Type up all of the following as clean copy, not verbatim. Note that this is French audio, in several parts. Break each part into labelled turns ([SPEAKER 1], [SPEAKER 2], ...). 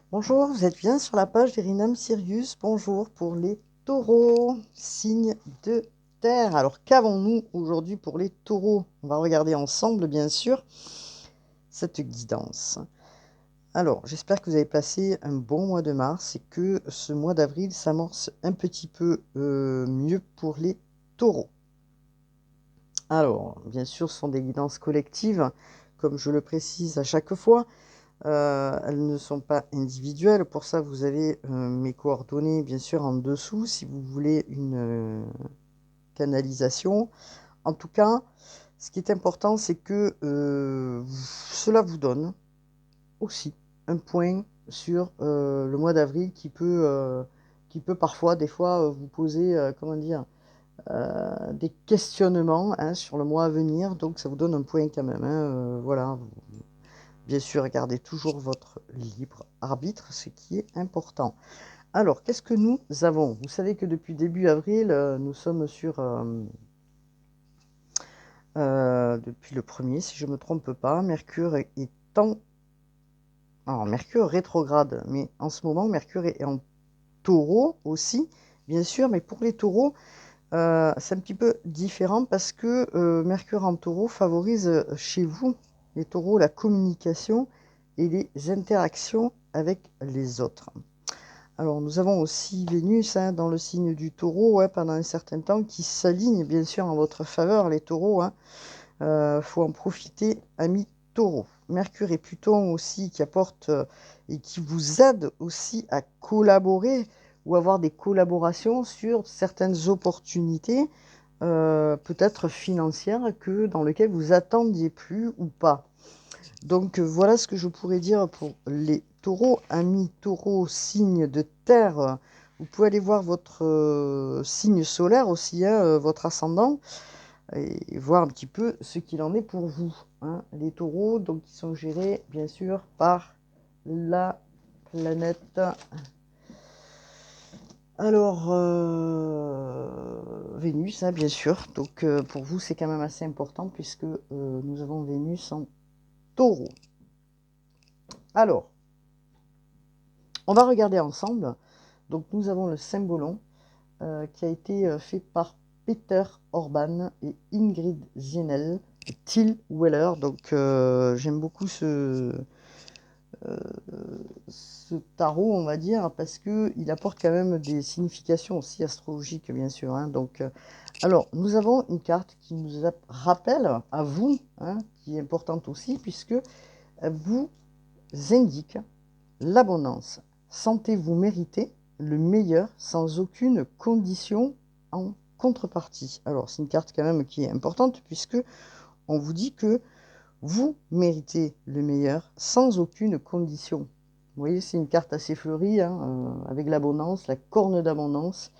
[SPEAKER 1] Bonjour, vous êtes bien sur la page d'Erinam Sirius. Bonjour pour les taureaux, signe de terre. Alors qu'avons-nous aujourd'hui pour les taureaux? On va regarder ensemble, bien sûr, cette guidance. Alors, j'espère que vous avez passé un bon mois de mars et que ce mois d'avril s'amorce un petit peu mieux pour les taureaux. Alors, bien sûr, ce sont des guidances collectives, comme je le précise à chaque fois. Elles ne sont pas individuelles. Pour ça, vous avez mes coordonnées, bien sûr, en dessous, si vous voulez une canalisation. En tout cas, ce qui est important, c'est que cela vous donne aussi un point sur le mois d'avril qui peut parfois, des fois, vous poser, comment dire, des questionnements hein, sur le mois à venir. Donc, ça vous donne un point quand même. Hein, voilà. Bien sûr, gardez toujours votre libre arbitre, ce qui est important. Alors, qu'est-ce que nous avons? Vous savez que depuis début avril, nous sommes sur... depuis le premier, si je ne me trompe pas, Mercure est en... Alors, Mercure rétrograde, mais en ce moment, Mercure est en taureau aussi, bien sûr, mais pour les taureaux, c'est un petit peu différent parce que Mercure en taureau favorise chez vous, les taureaux, la communication et les interactions avec les autres. Alors, nous avons aussi Vénus hein, dans le signe du taureau ouais, pendant un certain temps qui s'aligne bien sûr en votre faveur, les taureaux. Faut en profiter, amis taureaux. Mercure et Pluton aussi qui apportent et qui vous aident aussi à collaborer ou avoir des collaborations sur certaines opportunités, peut-être financières, que dans lesquelles vous attendiez plus ou pas. Donc voilà ce que je pourrais dire pour les taureaux. Amis taureaux, signe de terre, vous pouvez aller voir votre signe solaire aussi, hein, votre ascendant, et voir un petit peu ce qu'il en est pour vous. Hein. Les taureaux, donc ils sont gérés bien sûr par la planète. Alors, Vénus, hein, bien sûr. Donc pour vous, c'est quand même assez important puisque nous avons Vénus en taureau. Alors, on va regarder ensemble. Donc nous avons le symbolon qui a été fait par Peter Orban et Ingrid Zienel et Till Weller. Donc j'aime beaucoup ce tarot, on va dire, parce qu'il apporte quand même des significations aussi astrologiques, bien sûr. Hein. Donc, alors, nous avons une carte qui nous rappelle à vous, hein, qui est importante aussi, puisque elle vous indique l'abondance. Sentez-vous mériter le meilleur sans aucune condition en contrepartie. Alors, c'est une carte quand même qui est importante puisque on vous dit que vous méritez le meilleur sans aucune condition. Vous voyez, c'est une carte assez fleurie, hein, avec l'abondance, la corne d'abondance.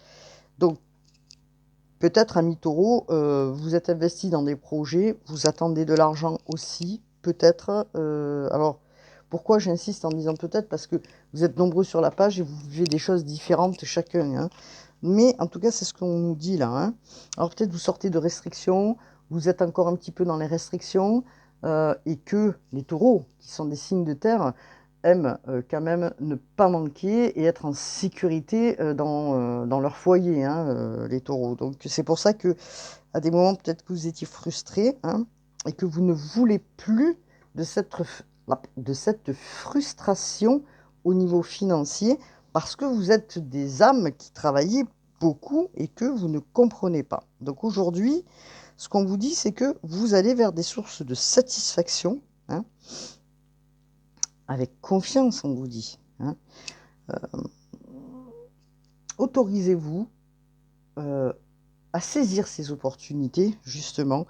[SPEAKER 1] Donc, peut-être, ami taureau, vous êtes investi dans des projets, vous attendez de l'argent aussi, peut-être. Alors, pourquoi j'insiste en disant peut-être? Parce que vous êtes nombreux sur la page et vous vivez des choses différentes chacun. Hein. Mais en tout cas, c'est ce qu'on nous dit là. Hein. Alors peut-être vous sortez de restrictions, vous êtes encore un petit peu dans les restrictions, et que les taureaux, qui sont des signes de terre, aiment quand même ne pas manquer et être en sécurité dans leur foyer, hein, les taureaux. Donc c'est pour ça que à des moments peut-être que vous étiez frustrés hein, et que vous ne voulez plus de cette frustration au niveau financier parce que vous êtes des âmes qui travaillez beaucoup et que vous ne comprenez pas. Donc aujourd'hui, ce qu'on vous dit, c'est que vous allez vers des sources de satisfaction, hein, avec confiance, on vous dit. Hein. Autorisez-vous à saisir ces opportunités, justement,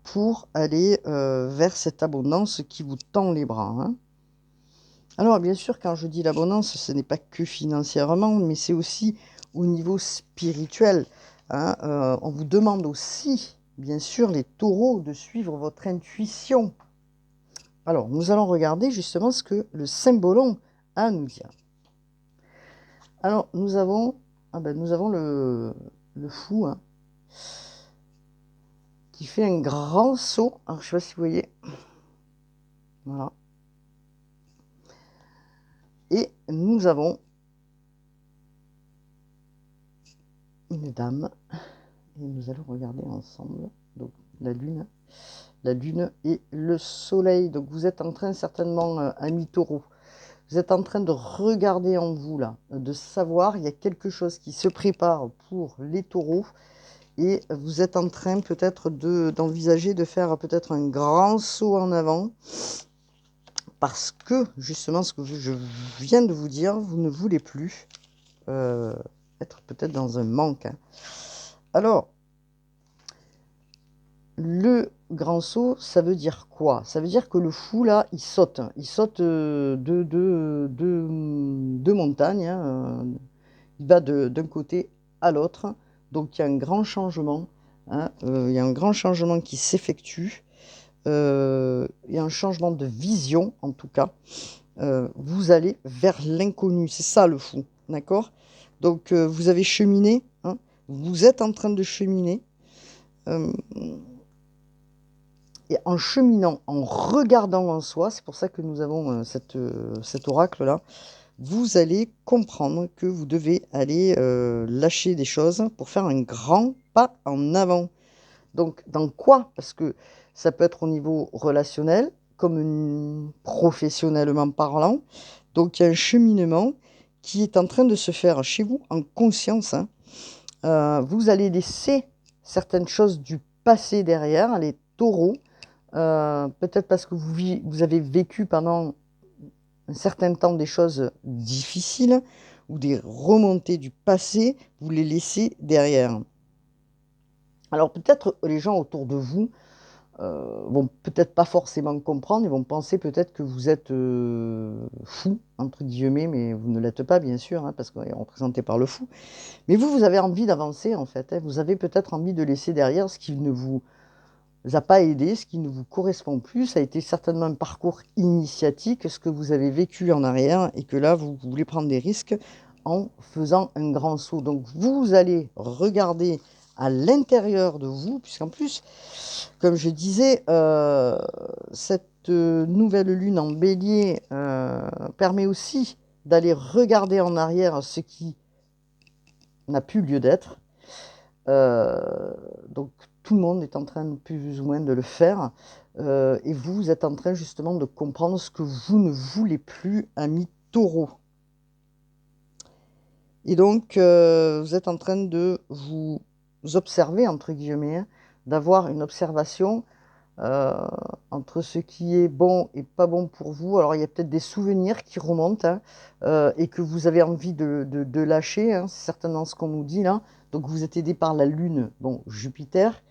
[SPEAKER 1] pour aller vers cette abondance qui vous tend les bras. Hein. Alors, bien sûr, quand je dis l'abondance, ce n'est pas que financièrement, mais c'est aussi au niveau spirituel. Hein. On vous demande aussi, bien sûr, les taureaux, de suivre votre intuition. Alors, nous allons regarder justement ce que le symbolon a à nous dire. Alors, nous avons le fou, hein, qui fait un grand saut. Alors, je ne sais pas si vous voyez. Voilà. Et nous avons une dame. Et nous allons regarder ensemble. Donc la lune et le soleil. Donc vous êtes en train certainement, amis taureaux, vous êtes en train de regarder en vous là, de savoir, il y a quelque chose qui se prépare pour les taureaux. Et vous êtes en train peut-être d'envisager de faire peut-être un grand saut en avant. Parce que, justement, ce que je viens de vous dire, vous ne voulez plus être peut-être dans un manque. Hein. Alors, le grand saut, ça veut dire quoi? Ça veut dire que le fou, là, il saute. Il saute de montagne. Hein, il va d'un côté à l'autre. Donc, il y a un grand changement. Hein, il y a un grand changement qui s'effectue. Il y a un changement de vision, en tout cas. Vous allez vers l'inconnu. C'est ça, le fou. D'accord? Donc, vous avez cheminé. Hein, vous êtes en train de cheminer. Et en cheminant, en regardant en soi, c'est pour ça que nous avons cet oracle-là, vous allez comprendre que vous devez aller lâcher des choses pour faire un grand pas en avant. Donc, dans quoi? Parce que ça peut être au niveau relationnel, comme professionnellement parlant. Donc, il y a un cheminement qui est en train de se faire chez vous en conscience. Hein. Vous allez laisser certaines choses du passé derrière, les taureaux. Peut-être parce que vous avez vécu pendant un certain temps des choses difficiles ou des remontées du passé, vous les laissez derrière. Alors peut-être les gens autour de vous vont peut-être pas forcément comprendre, ils vont penser peut-être que vous êtes fou, entre guillemets, mais vous ne l'êtes pas bien sûr, hein, parce qu'on est représenté par le fou. Mais vous avez envie d'avancer en fait, hein, vous avez peut-être envie de laisser derrière ce qui ne vous a pas aidé, ce qui ne vous correspond plus. Ça a été certainement un parcours initiatique, ce que vous avez vécu en arrière, et que là, vous voulez prendre des risques en faisant un grand saut. Donc, vous allez regarder à l'intérieur de vous, puisqu'en plus, comme je disais, cette nouvelle lune en bélier permet aussi d'aller regarder en arrière ce qui n'a plus lieu d'être. Donc tout le monde est en train plus ou moins de le faire. Et vous êtes en train justement de comprendre ce que vous ne voulez plus, amis taureaux. Et donc vous êtes en train de vous observer, entre guillemets, hein, d'avoir une observation entre ce qui est bon et pas bon pour vous. Alors il y a peut-être des souvenirs qui remontent hein, et que vous avez envie de lâcher, hein, c'est certainement ce qu'on nous dit là. Donc vous êtes aidé par la lune, bon, Jupiter,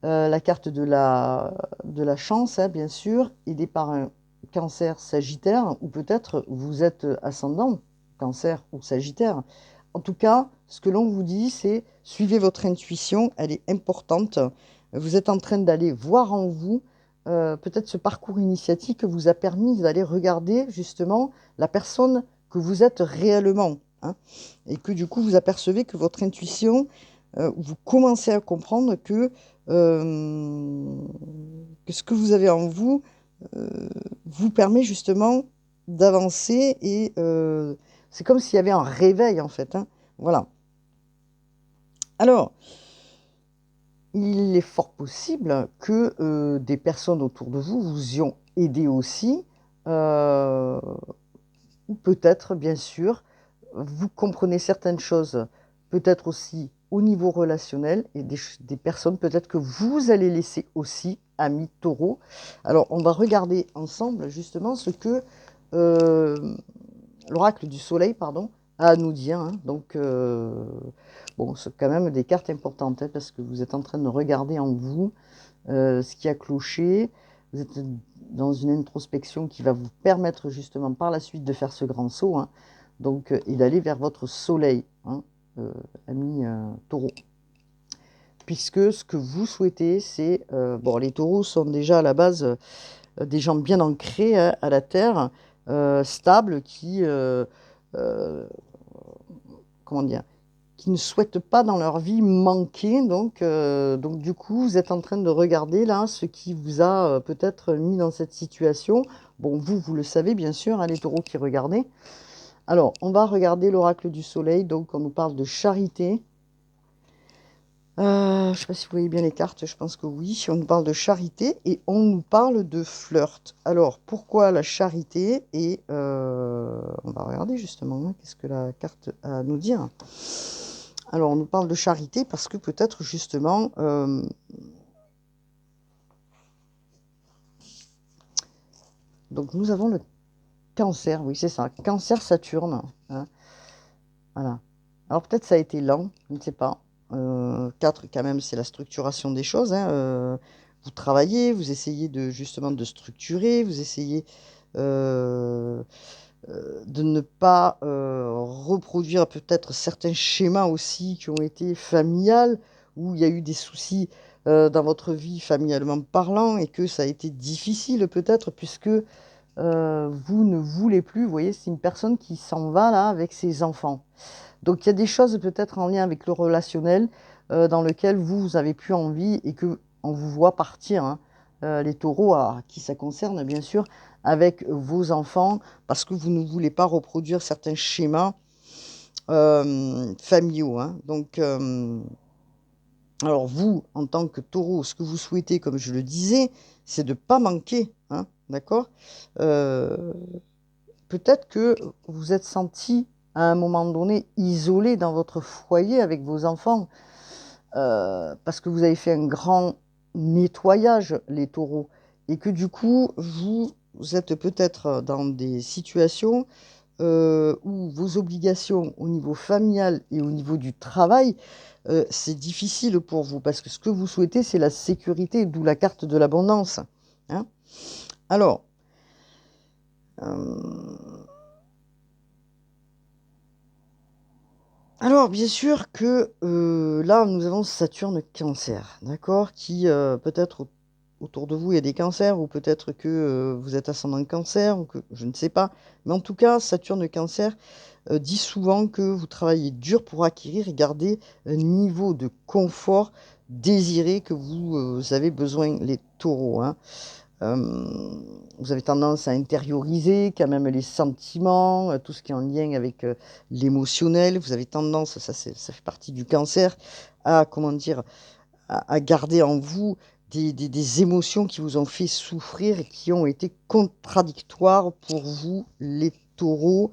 [SPEAKER 1] la carte de la chance, hein, bien sûr, aidé par un cancer sagittaire, ou peut-être vous êtes ascendant cancer ou sagittaire. En tout cas, ce que l'on vous dit, c'est suivez votre intuition, elle est importante. Vous êtes en train d'aller voir en vous peut-être ce parcours initiatique vous a permis d'aller regarder justement la personne que vous êtes réellement. Hein, et que du coup, vous apercevez que votre intuition, vous commencez à comprendre que ce que vous avez en vous vous permet justement d'avancer et c'est comme s'il y avait un réveil en fait. Hein, voilà. Alors, il est fort possible que des personnes autour de vous vous y ont aidé aussi, ou peut-être, bien sûr, vous comprenez certaines choses, peut-être aussi au niveau relationnel, et des personnes peut-être que vous allez laisser aussi, amis taureaux. Alors, on va regarder ensemble justement ce que l'oracle du soleil, pardon, a à nous dire. Hein. Donc, bon, c'est quand même des cartes importantes, hein, parce que vous êtes en train de regarder en vous ce qui a cloché. Vous êtes dans une introspection qui va vous permettre justement par la suite de faire ce grand saut, hein, donc, et d'aller vers votre soleil, hein, amis taureaux. Puisque ce que vous souhaitez, c'est... bon, les taureaux sont déjà à la base des gens bien ancrés hein, à la terre, stables, qui... comment dire, qui ne souhaitent pas dans leur vie manquer. Donc du coup, vous êtes en train de regarder là ce qui vous a peut-être mis dans cette situation Bon, vous le savez bien sûr, hein, les taureaux qui regardez. Alors, on va regarder l'oracle du soleil, donc on nous parle de charité. Je ne sais pas si vous voyez bien les cartes, je pense que oui. On nous parle de charité et on nous parle de flirt. Alors, pourquoi la charité? Et on va regarder justement, hein, qu'est-ce que la carte a à nous dire. Alors, on nous parle de charité parce que peut-être justement... donc, nous avons le Cancer, oui, c'est ça. Cancer Saturne, hein. Voilà. Alors, peut-être ça a été lent, je ne sais pas. 4, quand même, c'est la structuration des choses, hein. Vous travaillez, vous essayez justement de structurer, vous essayez euh, de ne pas reproduire peut-être certains schémas aussi qui ont été familiales, où il y a eu des soucis dans votre vie familialement parlant et que ça a été difficile peut-être puisque vous ne voulez plus, vous voyez, c'est une personne qui s'en va là avec ses enfants. Donc il y a des choses peut-être en lien avec le relationnel dans lequel vous avez plus envie et que on vous voit partir, hein. Les taureaux, à qui ça concerne bien sûr, avec vos enfants, parce que vous ne voulez pas reproduire certains schémas familiaux, hein. Donc, alors vous, en tant que taureau, ce que vous souhaitez, comme je le disais, c'est de ne pas manquer, hein, d'accord. Euh, Peut-être que vous êtes senti à un moment donné isolé dans votre foyer avec vos enfants parce que vous avez fait un grand nettoyage, les taureaux, et que du coup, vous êtes peut-être dans des situations où vos obligations au niveau familial et au niveau du travail, c'est difficile pour vous parce que ce que vous souhaitez, c'est la sécurité, d'où la carte de l'abondance, hein. Alors, euh, bien sûr que là, nous avons Saturne Cancer, d'accord, qui peut-être autour de vous, il y a des cancers, ou peut-être que vous êtes ascendant Cancer, ou que je ne sais pas. Mais en tout cas, Saturne Cancer dit souvent que vous travaillez dur pour acquérir et garder un niveau de confort désiré que vous avez besoin, les taureaux, hein. Euh, Vous avez tendance à intérioriser quand même les sentiments, tout ce qui est en lien avec l'émotionnel. Vous avez tendance, ça fait partie du cancer, à, comment dire, à garder en vous des émotions qui vous ont fait souffrir et qui ont été contradictoires pour vous, les taureaux.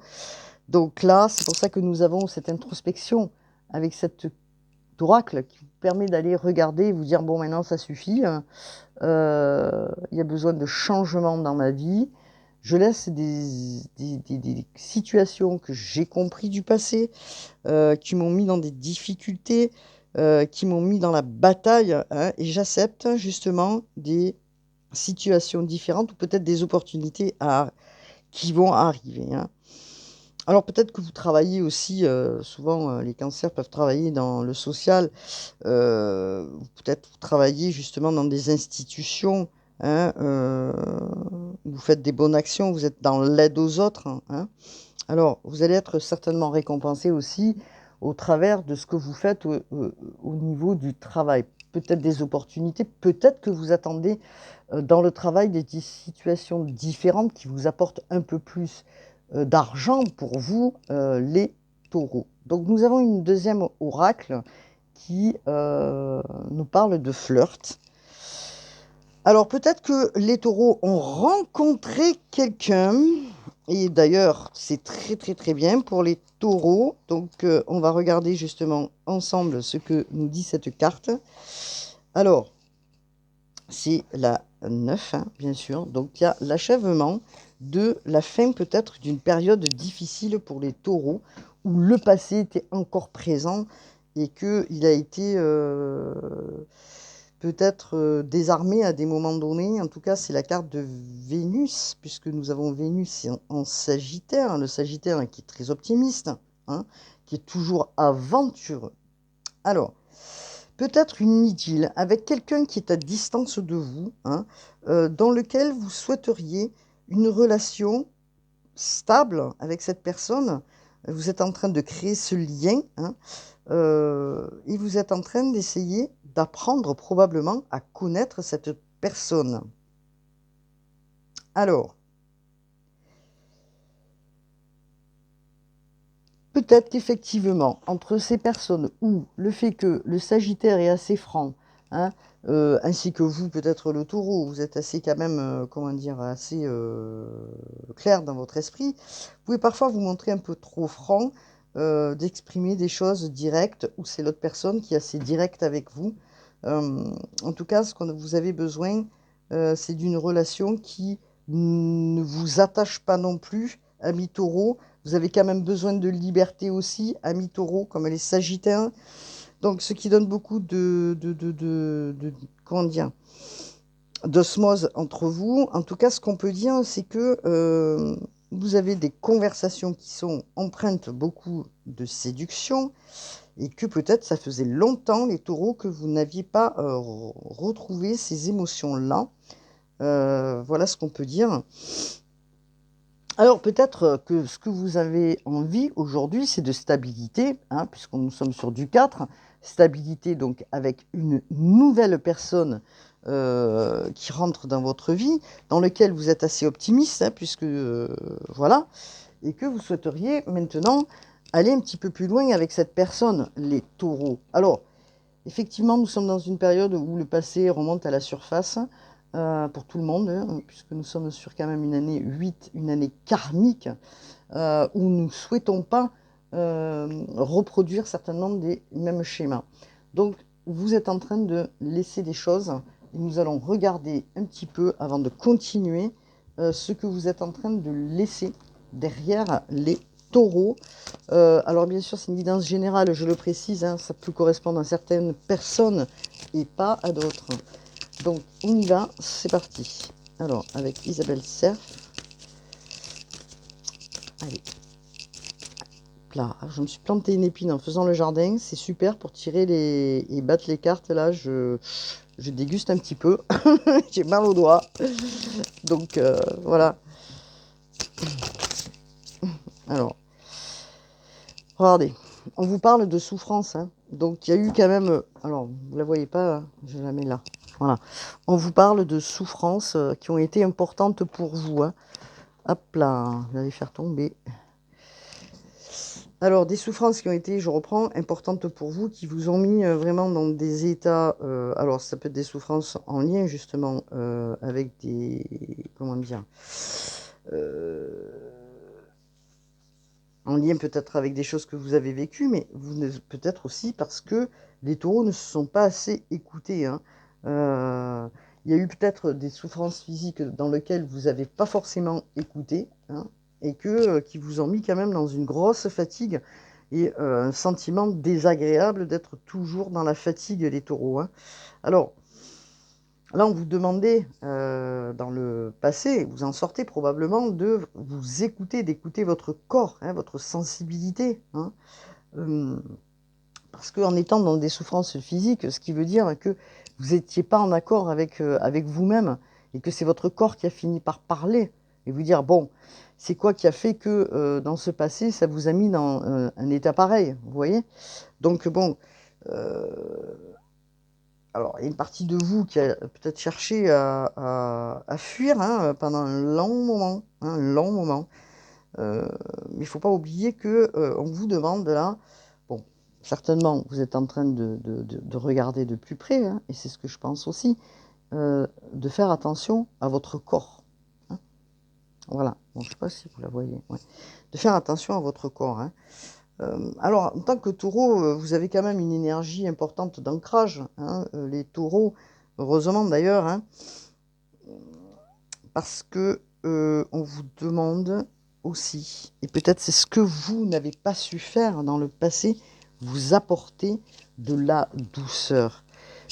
[SPEAKER 1] Donc là, c'est pour ça que nous avons cette introspection avec cette oracle qui vous permet d'aller regarder et vous dire, bon, maintenant, ça suffit, hein. Il y a besoin de changement dans ma vie. Je laisse des situations que j'ai compris du passé, qui m'ont mis dans des difficultés, qui m'ont mis dans la bataille, hein, et j'accepte justement des situations différentes ou peut-être des opportunités qui vont arriver, hein. Alors peut-être que vous travaillez aussi, souvent les cancers peuvent travailler dans le social, peut-être vous travaillez justement dans des institutions, hein, vous faites des bonnes actions, vous êtes dans l'aide aux autres, hein. Alors vous allez être certainement récompensé aussi au travers de ce que vous faites au niveau du travail. Peut-être des opportunités, peut-être que vous attendez dans le travail des situations différentes qui vous apportent un peu plus d'argent pour vous, les taureaux. Donc nous avons une deuxième oracle qui nous parle de flirt. Alors peut-être que les taureaux ont rencontré quelqu'un, et d'ailleurs c'est très très très bien pour les taureaux. Donc on va regarder justement ensemble ce que nous dit cette carte. Alors, c'est la 9, hein, bien sûr. Donc il y a l'achèvement de la fin peut-être d'une période difficile pour les taureaux, où le passé était encore présent et qu'il a été peut-être désarmé à des moments donnés. En tout cas, c'est la carte de Vénus, puisque nous avons Vénus en Sagittaire, hein, le Sagittaire, hein, qui est très optimiste, hein, qui est toujours aventureux. Alors, peut-être une idylle avec quelqu'un qui est à distance de vous, hein, dans lequel vous souhaiteriez une relation stable avec cette personne. Vous êtes en train de créer ce lien, hein, et vous êtes en train d'essayer d'apprendre probablement à connaître cette personne. Alors, peut-être qu'effectivement, entre ces personnes ou le fait que le Sagittaire est assez franc, hein, ainsi que vous, peut-être le Taureau, vous êtes assez quand même, comment dire, assez clair dans votre esprit, vous pouvez parfois vous montrer un peu trop franc, d'exprimer des choses directes, ou c'est l'autre personne qui est assez directe avec vous. En tout cas, ce que vous avez besoin, c'est d'une relation qui ne vous attache pas non plus, ami Taureau. Vous avez quand même besoin de liberté aussi, ami Taureau, comme les Sagittaires. Donc, ce qui donne beaucoup comment dire, d'osmose entre vous. En tout cas, ce qu'on peut dire, c'est que vous avez des conversations qui sont empreintes beaucoup de séduction et que peut-être ça faisait longtemps, les taureaux, que vous n'aviez pas retrouvé ces émotions-là. Voilà ce qu'on peut dire. Alors peut-être que ce que vous avez envie aujourd'hui, c'est de stabilité, hein, puisque nous sommes sur du 4, stabilité donc avec une nouvelle personne qui rentre dans votre vie, dans laquelle vous êtes assez optimiste, hein, puisque voilà, et que vous souhaiteriez maintenant aller un petit peu plus loin avec cette personne, les taureaux. Alors, effectivement, nous sommes dans une période où le passé remonte à la surface pour tout le monde, hein, puisque nous sommes sur quand même une année 8, une année karmique, où nous ne souhaitons pas reproduire certainement des mêmes schémas. Donc, vous êtes en train de laisser des choses, et nous allons regarder un petit peu, avant de continuer, ce que vous êtes en train de laisser derrière les taureaux. Alors bien sûr, c'est une guidance générale, je le précise, hein, ça peut correspondre à certaines personnes et pas à d'autres. Donc on y va, c'est parti. Alors avec Isabelle Cerf. Allez. Là, je me suis planté une épine en faisant le jardin, c'est super pour tirer et battre les cartes. Là, je déguste un petit peu, j'ai mal aux doigts. Donc voilà. Alors, regardez, on vous parle de souffrance, hein. Donc il y a eu quand même, alors vous la voyez pas, hein, je la mets là, voilà. On vous parle de souffrances qui ont été importantes pour vous, hein. Hop là, je vais les faire tomber. Alors des souffrances qui ont été, je reprends, importantes pour vous, qui vous ont mis vraiment dans des états, alors ça peut être des souffrances en lien justement avec des, comment dire, en lien peut-être avec des choses que vous avez vécues, mais peut-être aussi parce que les taureaux ne se sont pas assez écoutés, hein. Il y a eu peut-être des souffrances physiques dans lesquelles vous n'avez pas forcément écouté, hein, et qui vous ont mis quand même dans une grosse fatigue et un sentiment désagréable d'être toujours dans la fatigue, les taureaux, hein. Alors, là, on vous demandait dans le passé, vous en sortez probablement, de vous écouter, d'écouter votre corps, hein, votre sensibilité, hein. Parce qu'en étant dans des souffrances physiques, ce qui veut dire que vous n'étiez pas en accord avec vous-même et que c'est votre corps qui a fini par parler et vous dire, bon, c'est quoi qui a fait que dans ce passé, ça vous a mis dans un état pareil, vous voyez? Donc bon, euh, alors, il y a une partie de vous qui a peut-être cherché à fuir, hein, pendant un long moment, hein, un long moment. Mais il ne faut pas oublier que on vous demande là, bon, certainement, vous êtes en train de regarder de plus près, hein, et c'est ce que je pense aussi, de faire attention à votre corps, hein. Voilà. Bon, je ne sais pas si vous la voyez. Ouais. De faire attention à votre corps, hein. Alors, en tant que taureau, vous avez quand même une énergie importante d'ancrage, hein, les taureaux, heureusement d'ailleurs, hein, parce que on vous demande aussi, et peut-être c'est ce que vous n'avez pas su faire dans le passé, vous apporter de la douceur.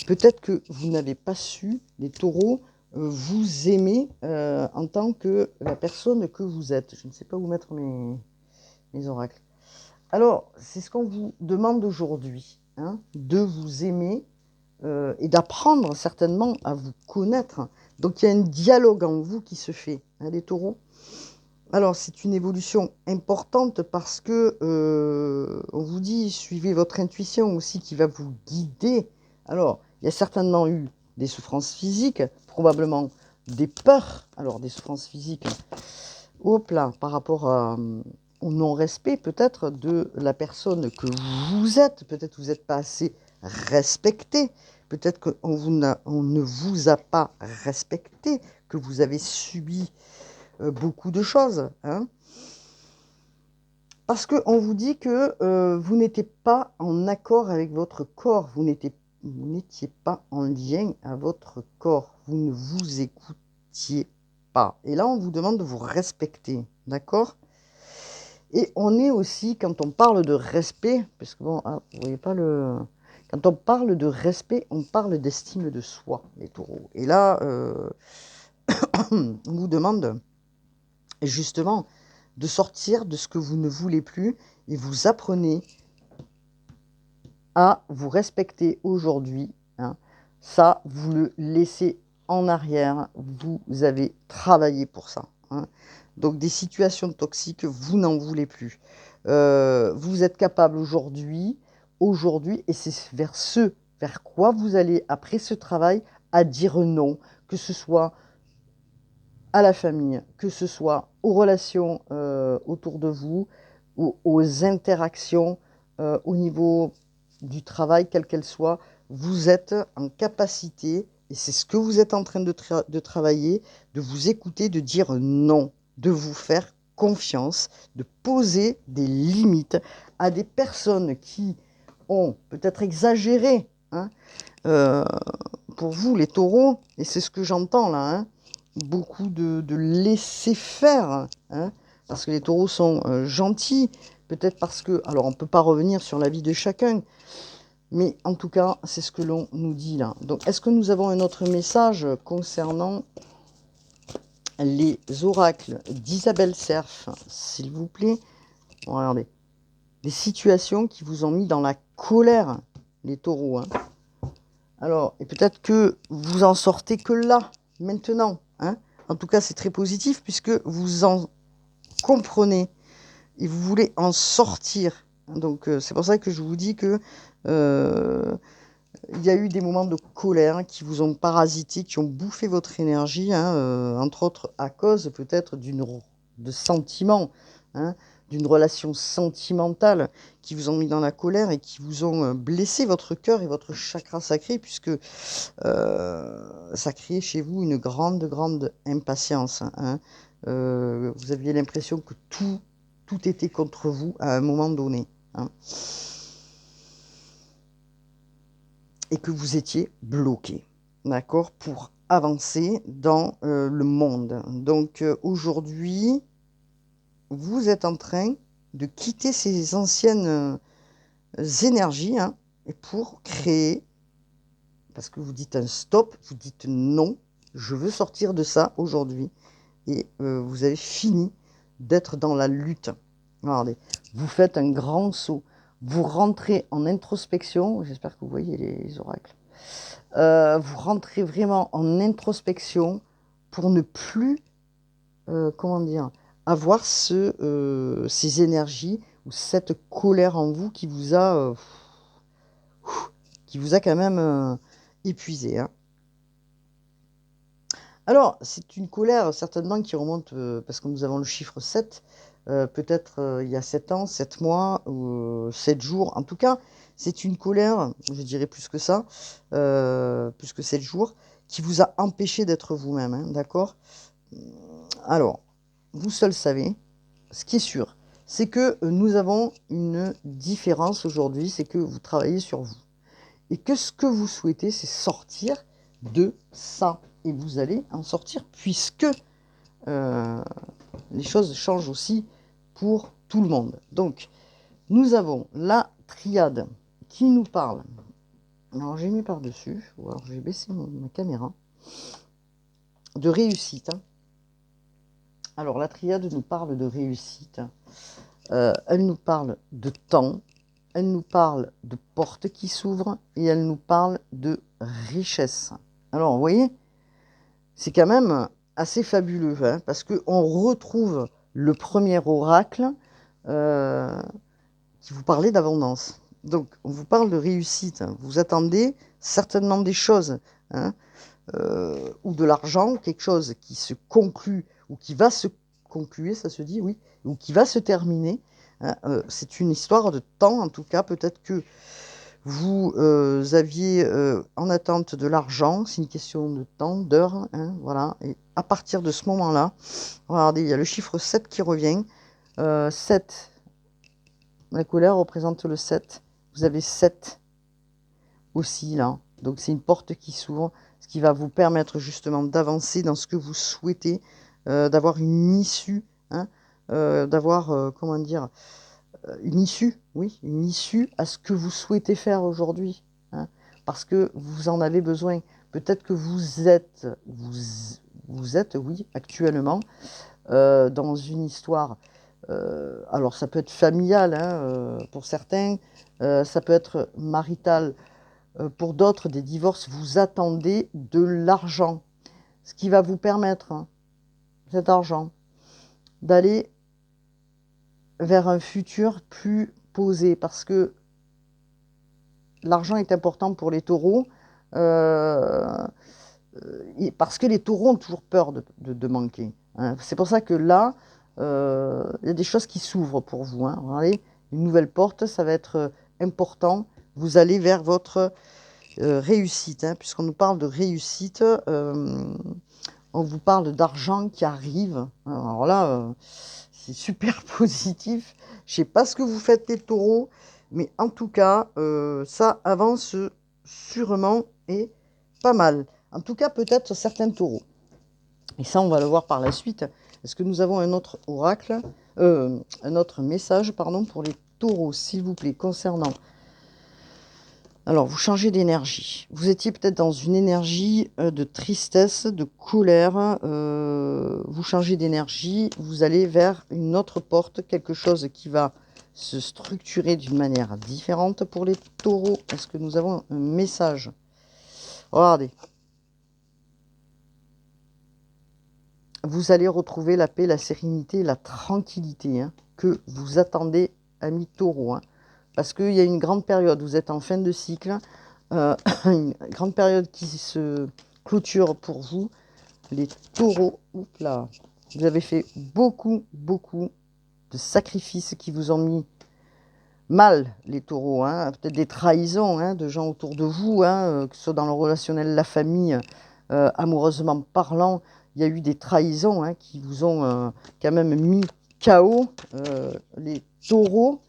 [SPEAKER 1] Peut-être que vous n'avez pas su, les taureaux, vous aimer en tant que la personne que vous êtes. Je ne sais pas où mettre mes oracles. Alors, c'est ce qu'on vous demande aujourd'hui, hein, de vous aimer et d'apprendre certainement à vous connaître. Donc, il y a un dialogue en vous qui se fait, hein, les taureaux. Alors, c'est une évolution importante parce que on vous dit, suivez votre intuition aussi qui va vous guider. Alors, il y a certainement eu des souffrances physiques, probablement des peurs. Alors, des souffrances physiques, hop là, par rapport au non-respect peut-être de la personne que vous êtes. Peut-être que vous n'êtes pas assez respecté. Peut-être qu'on on ne vous a pas respecté, que vous avez subi beaucoup de choses. Hein. Parce qu'on vous dit que vous n'étiez pas en accord avec votre corps. Vous n'étiez pas en lien à votre corps. Vous ne vous écoutiez pas. Et là, on vous demande de vous respecter. D'accord ? Et on est aussi, quand on parle de respect, parce que bon, vous voyez pas le... Quand on parle de respect, on parle d'estime de soi, les taureaux. Et là, on vous demande justement de sortir de ce que vous ne voulez plus et vous apprenez à vous respecter aujourd'hui. Hein. Ça, vous le laissez en arrière. Vous avez travaillé pour ça. Hein. Donc, des situations toxiques, vous n'en voulez plus. Vous êtes capable aujourd'hui, et c'est vers quoi vous allez, après ce travail, à dire non, que ce soit à la famille, que ce soit aux relations autour de vous, ou aux interactions au niveau du travail, quelle qu'elle soit, vous êtes en capacité, et c'est ce que vous êtes en train de travailler, de vous écouter, de dire non, de vous faire confiance, de poser des limites à des personnes qui ont peut-être exagéré, hein, pour vous les taureaux, et c'est ce que j'entends là, hein, beaucoup de laisser faire, hein, parce que les taureaux sont gentils, peut-être parce que, alors on ne peut pas revenir sur la vie de chacun, mais en tout cas, c'est ce que l'on nous dit là. Donc, est-ce que nous avons un autre message concernant les oracles d'Isabelle Cerf, s'il vous plaît? Bon, regardez, des situations qui vous ont mis dans la colère, les taureaux. Hein. Alors, et peut-être que vous en sortez que là, maintenant. Hein. En tout cas, c'est très positif puisque vous en comprenez et vous voulez en sortir. Donc, c'est pour ça que je vous dis que il y a eu des moments de colère qui vous ont parasité, qui ont bouffé votre énergie, hein, entre autres à cause peut-être de sentiments, hein, d'une relation sentimentale qui vous ont mis dans la colère et qui vous ont blessé votre cœur et votre chakra sacré, puisque ça créait chez vous une grande, grande impatience. Hein. Vous aviez l'impression que tout était contre vous à un moment donné. Hein. Et que vous étiez bloqué, d'accord, pour avancer dans le monde. Donc aujourd'hui, vous êtes en train de quitter ces anciennes énergies, hein, et pour créer, parce que vous dites un stop, vous dites non, je veux sortir de ça aujourd'hui, et vous avez fini d'être dans la lutte. Regardez, vous faites un grand saut, vous rentrez en introspection, j'espère que vous voyez les oracles, vous rentrez vraiment en introspection pour ne plus, comment dire, avoir ces énergies ou cette colère en vous qui vous a quand même épuisé. Hein. Alors, c'est une colère certainement qui remonte, parce que nous avons le chiffre 7, peut-être il y a 7 ans, 7 mois, ou 7 jours. En tout cas, c'est une colère, je dirais plus que ça, plus que 7 jours, qui vous a empêché d'être vous-même, hein, d'accord? Alors, vous seul savez, ce qui est sûr, c'est que nous avons une différence aujourd'hui, c'est que vous travaillez sur vous. Et que ce que vous souhaitez, c'est sortir de ça. Et vous allez en sortir puisque les choses changent aussi pour tout le monde. Donc, nous avons la triade qui nous parle. Alors, j'ai mis par-dessus, ou alors j'ai baissé ma caméra, de réussite. Hein. Alors, la triade nous parle de réussite. Elle nous parle de temps. Elle nous parle de portes qui s'ouvrent et elle nous parle de richesse. Alors, vous voyez, c'est quand même assez fabuleux, hein, parce qu'on retrouve le premier oracle qui vous parlait d'abondance. Donc, on vous parle de réussite. Vous attendez certainement des choses, hein, ou de l'argent, ou quelque chose qui se conclut, ou qui va se conclure, ça se dit, oui, ou qui va se terminer. Hein, c'est une histoire de temps, en tout cas. Peut-être que vous aviez en attente de l'argent. C'est une question de temps, d'heures. Hein, voilà. Et à partir de ce moment-là, regardez, il y a le chiffre 7 qui revient. 7, la colère représente le 7. Vous avez 7 aussi là. Donc c'est une porte qui s'ouvre, ce qui va vous permettre justement d'avancer dans ce que vous souhaitez, d'avoir une issue, hein, d'avoir, comment dire, une issue, oui, une issue à ce que vous souhaitez faire aujourd'hui, hein, parce que vous en avez besoin. Peut-être que vous êtes, oui, actuellement, dans une histoire. Alors ça peut être familial, hein, pour certains, ça peut être marital. Pour d'autres, des divorces, vous attendez de l'argent. Ce qui va vous permettre, hein, cet argent, d'aller vers un futur plus posé. Parce que l'argent est important pour les taureaux. Parce que les taureaux ont toujours peur de manquer. Hein. C'est pour ça que là, il y a des choses qui s'ouvrent pour vous. Hein. Regardez, une nouvelle porte, ça va être important. Vous allez vers votre réussite, hein, puisqu'on nous parle de réussite, on vous parle d'argent qui arrive. Alors là, c'est super positif. Je sais pas ce que vous faites les taureaux, mais en tout cas, ça avance sûrement et pas mal. En tout cas, peut-être certains taureaux. Et ça, on va le voir par la suite. Est-ce que nous avons un autre oracle, un autre message, pardon, pour les taureaux, s'il vous plaît, concernant... Alors, vous changez d'énergie. Vous étiez peut-être dans une énergie de tristesse, de colère. Vous changez d'énergie. Vous allez vers une autre porte, quelque chose qui va se structurer d'une manière différente pour les taureaux. Est-ce que nous avons un message? Regardez. Vous allez retrouver la paix, la sérénité, la tranquillité, hein, que vous attendez, amis taureaux. Hein. Parce qu'il y a une grande période, vous êtes en fin de cycle, une grande période qui se clôture pour vous, les taureaux. Oups là, vous avez fait beaucoup de sacrifices qui vous ont mis mal, les taureaux. Hein. Peut-être des trahisons, hein, de gens autour de vous, hein, que ce soit dans le relationnel, la famille, amoureusement parlant. Il y a eu des trahisons, hein, qui vous ont quand même mis KO, les taureaux.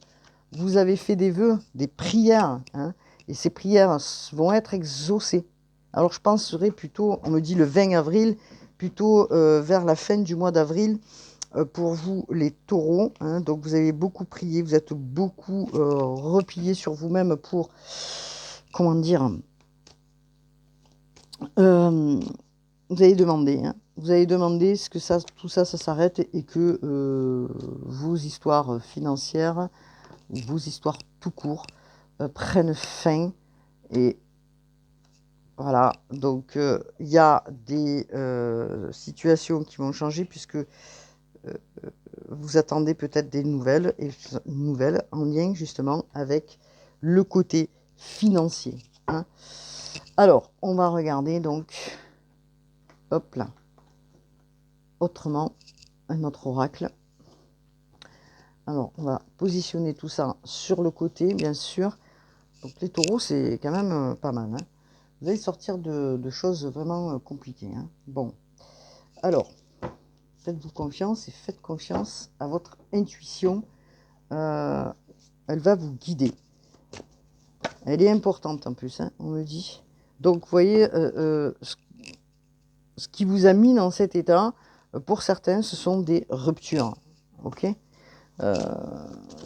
[SPEAKER 1] Vous avez fait des vœux, des prières, hein, et ces prières vont être exaucées. Alors je penserais plutôt, on me dit le 20 avril, plutôt vers la fin du mois d'avril, pour vous les taureaux. Hein, donc vous avez beaucoup prié, vous êtes beaucoup replié sur vous-même pour, comment dire, vous avez demandé, hein, vous avez demandé ce que ça, tout ça, ça s'arrête et que vos histoires financières, vos histoires tout court, prennent fin. Et voilà, donc il y a des situations qui vont changer puisque vous attendez peut-être des nouvelles, et nouvelles en lien justement avec le côté financier. Hein. Alors, on va regarder donc, hop là, autrement, un autre oracle. Alors, on va positionner tout ça sur le côté, bien sûr. Donc, les taureaux, c'est quand même pas mal. Hein. Vous allez sortir de choses vraiment compliquées. Hein. Bon, alors, faites-vous confiance et faites confiance à votre intuition. Elle va vous guider. Elle est importante en plus, hein, on me dit. Donc, vous voyez, ce qui vous a mis dans cet état, pour certains, ce sont des ruptures. Ok,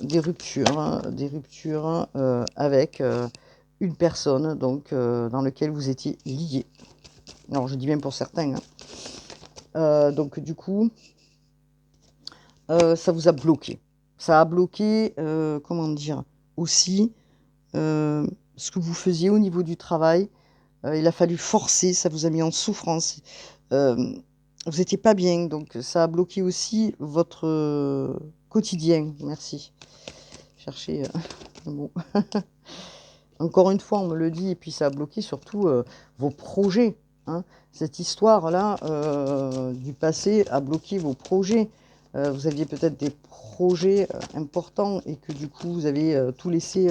[SPEAKER 1] des ruptures, hein, avec une personne donc, dans laquelle vous étiez lié. Alors, je dis bien pour certains. Hein. Donc, du coup, ça vous a bloqué. Ça a bloqué, comment dire, aussi ce que vous faisiez au niveau du travail. Il a fallu forcer, ça vous a mis en souffrance. Vous n'étiez pas bien, donc ça a bloqué aussi votre quotidien. Merci. Cherchez un mot. Encore une fois, on me le dit, et puis ça a bloqué surtout vos projets. Hein. Cette histoire-là du passé a bloqué vos projets. Vous aviez peut-être des projets importants et que du coup, vous avez tout laissé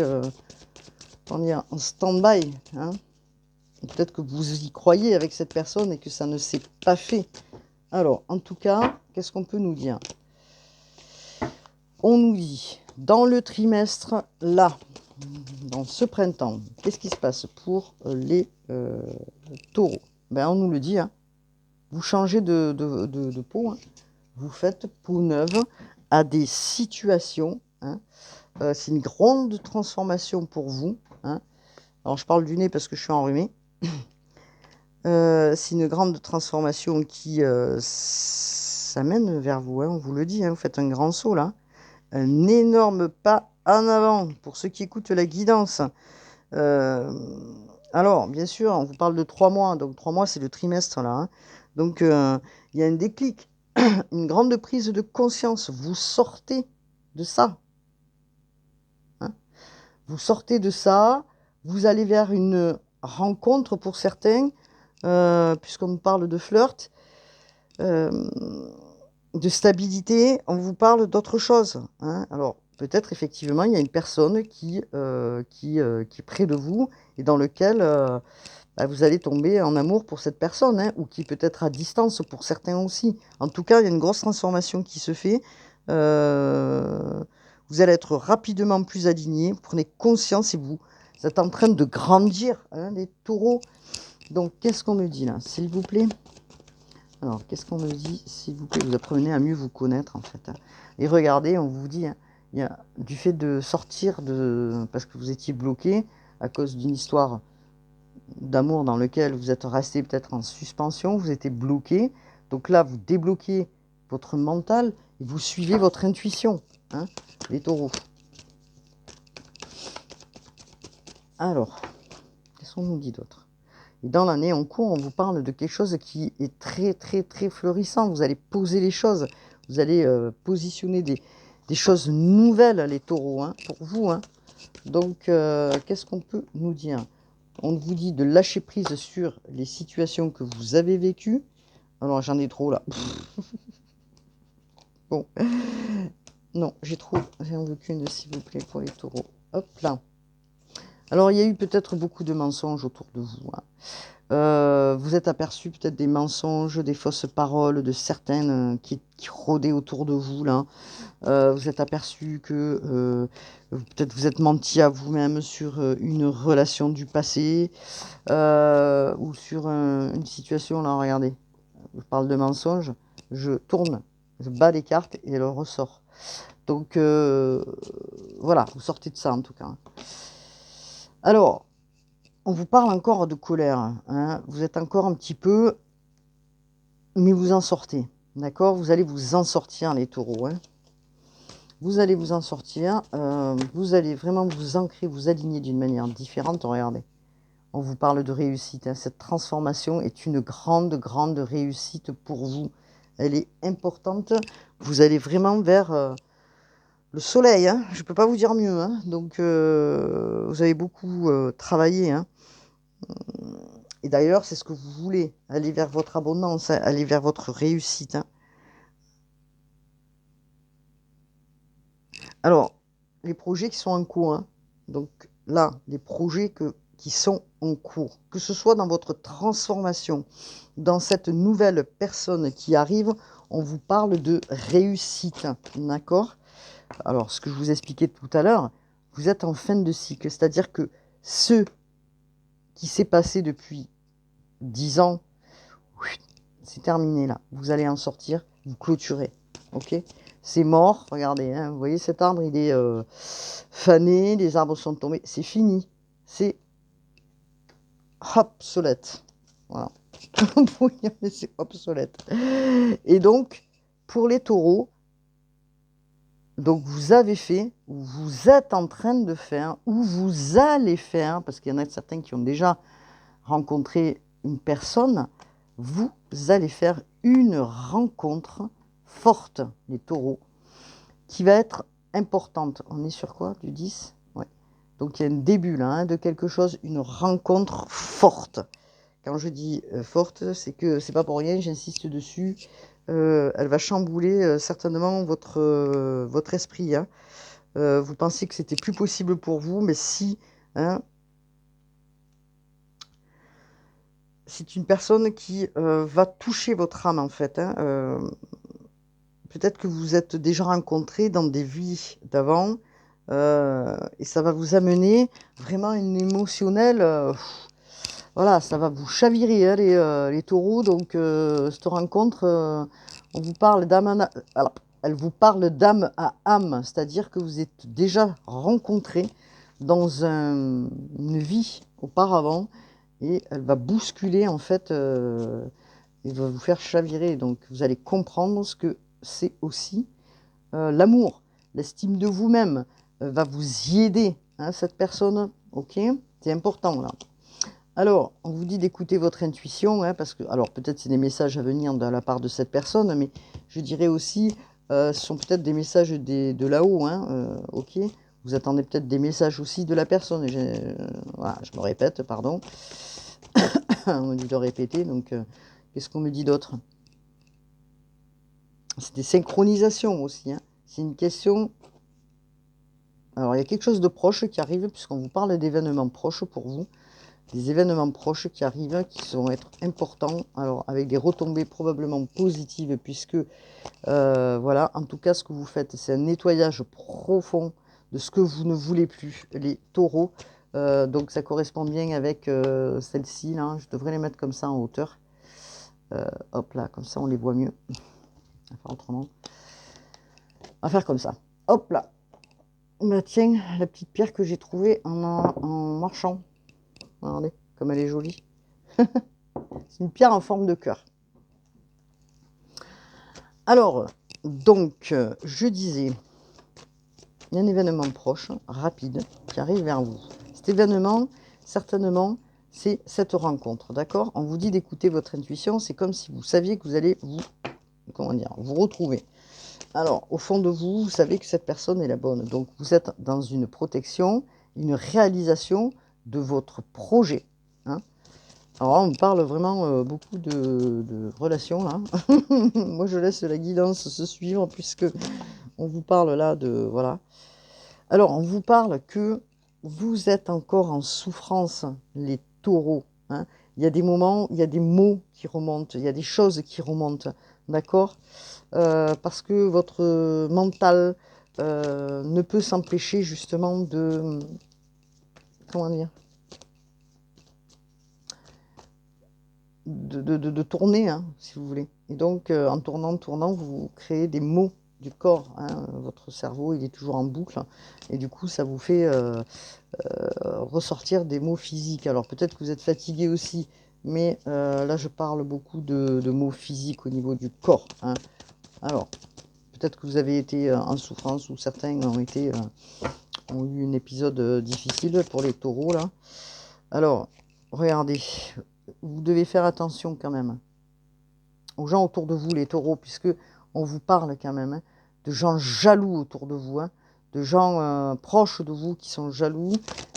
[SPEAKER 1] comment dire, en stand-by. Hein. Peut-être que vous y croyez avec cette personne et que ça ne s'est pas fait. Alors, en tout cas, qu'est-ce qu'on peut nous dire? On nous dit, dans le trimestre, là, dans ce printemps, qu'est-ce qui se passe pour les taureaux? Ben, on nous le dit, hein, vous changez de peau, hein, vous faites peau neuve à des situations. Hein, c'est une grande transformation pour vous. Hein. Alors, je parle du nez parce que je suis enrhumée. C'est une grande transformation qui s'amène vers vous, hein, on vous le dit, hein, vous faites un grand saut là. Un énorme pas en avant pour ceux qui écoutent la guidance. Alors, bien sûr, on vous parle de 3 mois, donc 3 mois c'est le trimestre là. Hein. Donc, il y a un déclic, une grande prise de conscience. Vous sortez de ça. Hein. Vous sortez de ça, vous allez vers une rencontre pour certains. Puisqu'on nous parle de flirt, de stabilité, on vous parle d'autre chose. Hein. Alors, peut-être effectivement, il y a une personne qui est près de vous et dans lequel bah, vous allez tomber en amour pour cette personne, hein, ou qui peut être à distance pour certains aussi. En tout cas, il y a une grosse transformation qui se fait. Vous allez être rapidement plus aligné, vous prenez conscience et vous êtes en train de grandir, hein, les taureaux. Donc, qu'est-ce qu'on me dit là, s'il vous plaît? Alors, qu'est-ce qu'on me dit, s'il vous plaît? Vous apprenez à mieux vous connaître, en fait. Et regardez, on vous dit, hein, il y a du fait de sortir parce que vous étiez bloqué à cause d'une histoire d'amour dans lequel vous êtes resté peut-être en suspension, vous étiez bloqué. Donc là, vous débloquez votre mental et vous suivez votre intuition, hein, les taureaux. Alors, qu'est-ce qu'on nous dit d'autre? Et dans l'année en cours, on vous parle de quelque chose qui est très, très, très fleurissant. Vous allez poser les choses. Vous allez positionner des choses nouvelles, les taureaux, hein, pour vous. Hein. Donc, qu'est-ce qu'on peut nous dire? On vous dit de lâcher prise sur les situations que vous avez vécues. Alors, j'en ai trop, là. Bon. Non, j'ai trop. J'en veux qu'une, s'il vous plaît, pour les taureaux. Hop là. Alors, il y a eu peut-être beaucoup de mensonges autour de vous. Hein. Vous êtes aperçu peut-être des mensonges, des fausses paroles de certaines qui rôdaient autour de vous là. Vous êtes aperçu que peut-être vous êtes menti à vous-même sur une relation du passé ou sur une situation là. Regardez, je parle de mensonges, je tourne, je bats les cartes et elle ressort. Donc voilà, vous sortez de ça en tout cas. Alors. On vous parle encore de colère, hein. Vous êtes encore un petit peu, mais vous en sortez, d'accord? Vous allez vous en sortir, les taureaux, hein. Vous allez vous en sortir, vous allez vraiment vous ancrer, vous aligner d'une manière différente. Regardez, on vous parle de réussite, hein. Cette transformation est une grande, grande réussite pour vous. Elle est importante. Vous allez vraiment vers le soleil, hein. Je ne peux pas vous dire mieux, hein. Donc, vous avez beaucoup travaillé, hein. Et d'ailleurs, c'est ce que vous voulez, aller vers votre abondance, hein, aller vers votre réussite. Hein. Alors, les projets qui sont en cours, hein, donc là, les projets qui sont en cours, que ce soit dans votre transformation, dans cette nouvelle personne qui arrive, on vous parle de réussite, d'accord? Alors, ce que je vous expliquais tout à l'heure, vous êtes en fin de cycle, c'est-à-dire que ce qui s'est passé depuis 10 ans, c'est terminé là. Vous allez en sortir, vous clôturez. Ok? C'est mort. Regardez, hein, vous voyez cet arbre, il est fané, les arbres sont tombés. C'est fini. C'est obsolète. Voilà. C'est obsolète. Et donc, pour les taureaux, donc vous avez fait, ou vous êtes en train de faire, ou vous allez faire, parce qu'il y en a certains qui ont déjà rencontré une personne, vous allez faire une rencontre forte, les taureaux, qui va être importante. On est sur quoi? Du 10? Ouais. Donc il y a un début là, hein, de quelque chose, une rencontre forte. Quand je dis forte, c'est que c'est pas pour rien, j'insiste dessus. elle va chambouler certainement votre esprit, hein. Vous pensiez que c'était plus possible pour vous, mais si, hein, c'est une personne qui va toucher votre âme, en fait, hein. Peut-être que vous vous êtes déjà rencontrés dans des vies d'avant, et ça va vous amener vraiment une émotionnelle. Voilà, ça va vous chavirer, hein, les taureaux. Donc, cette rencontre, on vous parle d'âme alors, elle vous parle d'âme à âme, c'est-à-dire que vous êtes déjà rencontrés dans une vie auparavant, et elle va bousculer, en fait, et va vous faire chavirer. Donc, vous allez comprendre ce que c'est aussi l'amour, l'estime de vous-même, va vous y aider, hein, cette personne, ok? C'est important, là. Alors, on vous dit d'écouter votre intuition, hein, parce que, alors peut-être c'est des messages à venir de la part de cette personne, mais je dirais aussi, ce sont peut-être des messages de là-haut, hein, ok? Vous attendez peut-être des messages aussi de la personne. Voilà, je me répète, pardon. On me dit de répéter, donc qu'est-ce qu'on me dit d'autre? C'est des synchronisations aussi, hein. C'est une question. Alors, il y a quelque chose de proche qui arrive, puisqu'on vous parle d'événements proches pour vous. Des événements proches qui arrivent, qui vont être importants, alors avec des retombées probablement positives, puisque, voilà, en tout cas, ce que vous faites, c'est un nettoyage profond de ce que vous ne voulez plus, les taureaux. Donc, ça correspond bien avec celle-ci, là. Je devrais les mettre comme ça en hauteur. Hop là, comme ça, on les voit mieux. On va faire autrement. On va faire comme ça. Hop là. Bah, tiens, la petite pierre que j'ai trouvée en marchant. Regardez, comme elle est jolie. C'est une pierre en forme de cœur. Alors, donc, je disais, il y a un événement proche, rapide, qui arrive vers vous. Cet événement, certainement, c'est cette rencontre, d'accord? On vous dit d'écouter votre intuition, c'est comme si vous saviez que vous allez vous retrouver. Alors, au fond de vous, vous savez que cette personne est la bonne. Donc, vous êtes dans une protection, une réalisation de votre projet, hein. Alors là, on me parle vraiment beaucoup de relations, là. Moi, je laisse la guidance se suivre, puisque on vous parle là de... Voilà. Alors, on vous parle que vous êtes encore en souffrance, les taureaux, hein. Il y a des moments, il y a des mots qui remontent, il y a des choses qui remontent, d'accord? Parce que votre mental ne peut s'empêcher justement de... Comment dire? De tourner, hein, si vous voulez. Et donc, en tournant, vous créez des mots du corps, hein. Votre cerveau, il est toujours en boucle. Et du coup, ça vous fait ressortir des mots physiques. Alors, peut-être que vous êtes fatigué aussi, mais là, je parle beaucoup de mots physiques au niveau du corps, hein. Alors, peut-être que vous avez été en souffrance, ou certains ont eu un épisode difficile pour les taureaux, là. Alors, regardez, vous devez faire attention quand même aux gens autour de vous, les taureaux, puisque on vous parle quand même, hein, de gens jaloux autour de vous, hein, de gens proches de vous qui sont jaloux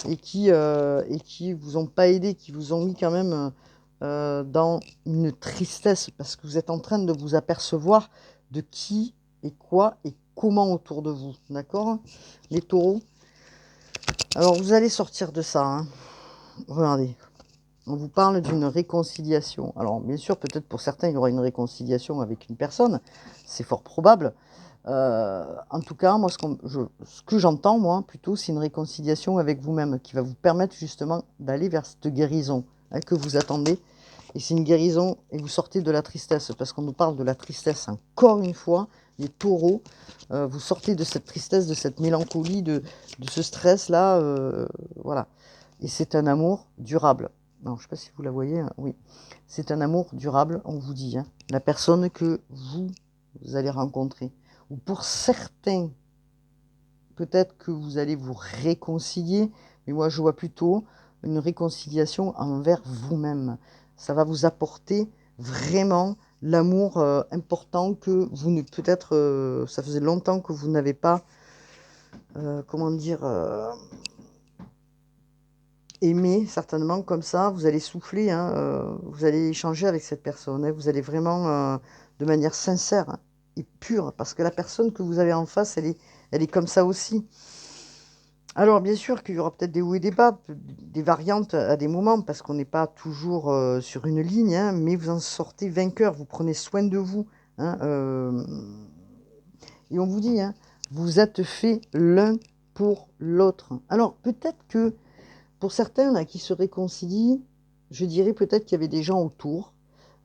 [SPEAKER 1] et qui vous ont pas aidé, qui vous ont mis quand même dans une tristesse, parce que vous êtes en train de vous apercevoir de qui et quoi et comment autour de vous, d'accord, les taureaux? Alors, vous allez sortir de ça, hein. Regardez. On vous parle d'une réconciliation. Alors, bien sûr, peut-être pour certains, il y aura une réconciliation avec une personne. C'est fort probable. En tout cas, moi, ce que j'entends, moi, plutôt, c'est une réconciliation avec vous-même qui va vous permettre justement d'aller vers cette guérison, hein, que vous attendez. Et c'est une guérison, et vous sortez de la tristesse, parce qu'on nous parle de la tristesse encore une fois. Les taureaux, vous sortez de cette tristesse, de cette mélancolie, de ce stress-là. Voilà. Et c'est un amour durable. Non, je ne sais pas si vous la voyez, hein. Oui, c'est un amour durable, on vous dit, hein. La personne que vous allez rencontrer. Ou pour certains, peut-être que vous allez vous réconcilier, mais moi je vois plutôt une réconciliation envers vous-même. Ça va vous apporter vraiment l'amour important que vous ne... Peut-être, ça faisait longtemps que vous n'avez pas, comment dire... aimer certainement comme ça, vous allez souffler, hein, vous allez échanger avec cette personne, hein, vous allez vraiment de manière sincère, hein, et pure, parce que la personne que vous avez en face, elle est comme ça aussi. Alors, bien sûr qu'il y aura peut-être des hauts et des bas, des variantes à des moments, parce qu'on n'est pas toujours sur une ligne, hein, mais vous en sortez vainqueur, vous prenez soin de vous, hein, et on vous dit, hein, vous êtes fait l'un pour l'autre. Alors, peut-être que pour certains là, qui se réconcilient, je dirais peut-être qu'il y avait des gens autour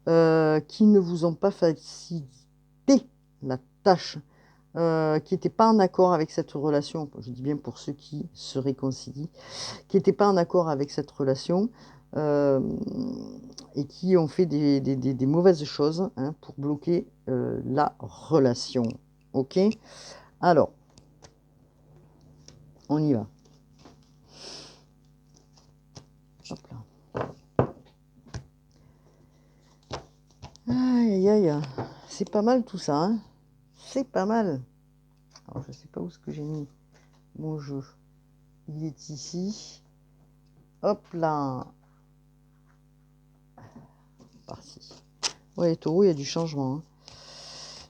[SPEAKER 1] qui ne vous ont pas facilité la tâche, qui n'étaient pas en accord avec cette relation. Je dis bien pour ceux qui se réconcilient, qui n'étaient pas en accord avec cette relation euh, et qui ont fait des mauvaises choses, hein, pour bloquer la relation. Ok? Alors, on y va. Hop là. Aïe, aïe, aïe. C'est pas mal tout ça, hein? C'est pas mal. Alors, je sais pas où est-ce que j'ai mis mon jeu. Il est ici. Hop là. Parti. Ouais, les taureaux, il y a du changement, hein.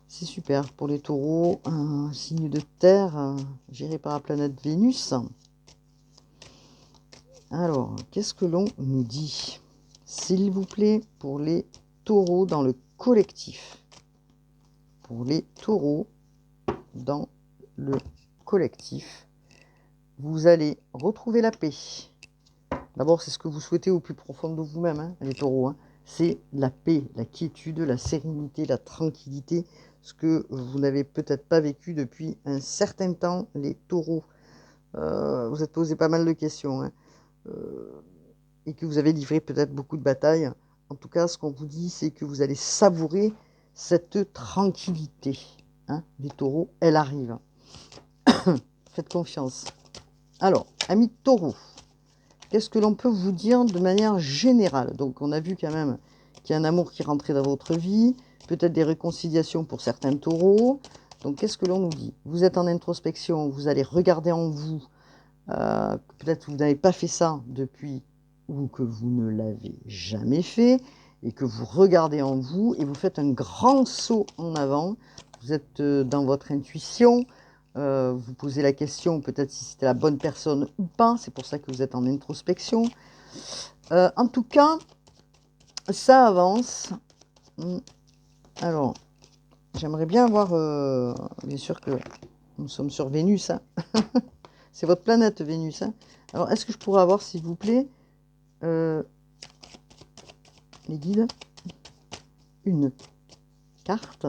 [SPEAKER 1] C'est super pour les taureaux. Un signe de terre géré par la planète Vénus. Alors, qu'est-ce que l'on nous dit? S'il vous plaît, pour les taureaux dans le collectif. Pour les taureaux dans le collectif, vous allez retrouver la paix. D'abord, c'est ce que vous souhaitez au plus profond de vous-même, hein, les taureaux, hein. C'est la paix, la quiétude, la sérénité, la tranquillité, ce que vous n'avez peut-être pas vécu depuis un certain temps, les taureaux. Vous êtes posé pas mal de questions, hein, et que vous avez livré peut-être beaucoup de batailles. En tout cas, ce qu'on vous dit, c'est que vous allez savourer cette tranquillité, hein, les taureaux, elle arrive. Faites confiance. Alors, amis taureaux, qu'est-ce que l'on peut vous dire de manière générale? Donc, on a vu quand même qu'il y a un amour qui rentrait dans votre vie, peut-être des réconciliations pour certains taureaux. Donc, qu'est-ce que l'on nous dit? Vous êtes en introspection, vous allez regarder en vous. Peut-être que vous n'avez pas fait ça depuis, ou que vous ne l'avez jamais fait, et que vous regardez en vous, et vous faites un grand saut en avant. Vous êtes dans votre intuition. Vous posez la question, peut-être si c'était la bonne personne ou pas. C'est pour ça que vous êtes en introspection. En tout cas, ça avance. Alors, j'aimerais bien avoir... bien sûr que nous sommes sur Vénus. Hein. C'est votre planète, Vénus. Hein. Alors, est-ce que je pourrais avoir, s'il vous plaît, les guides, une carte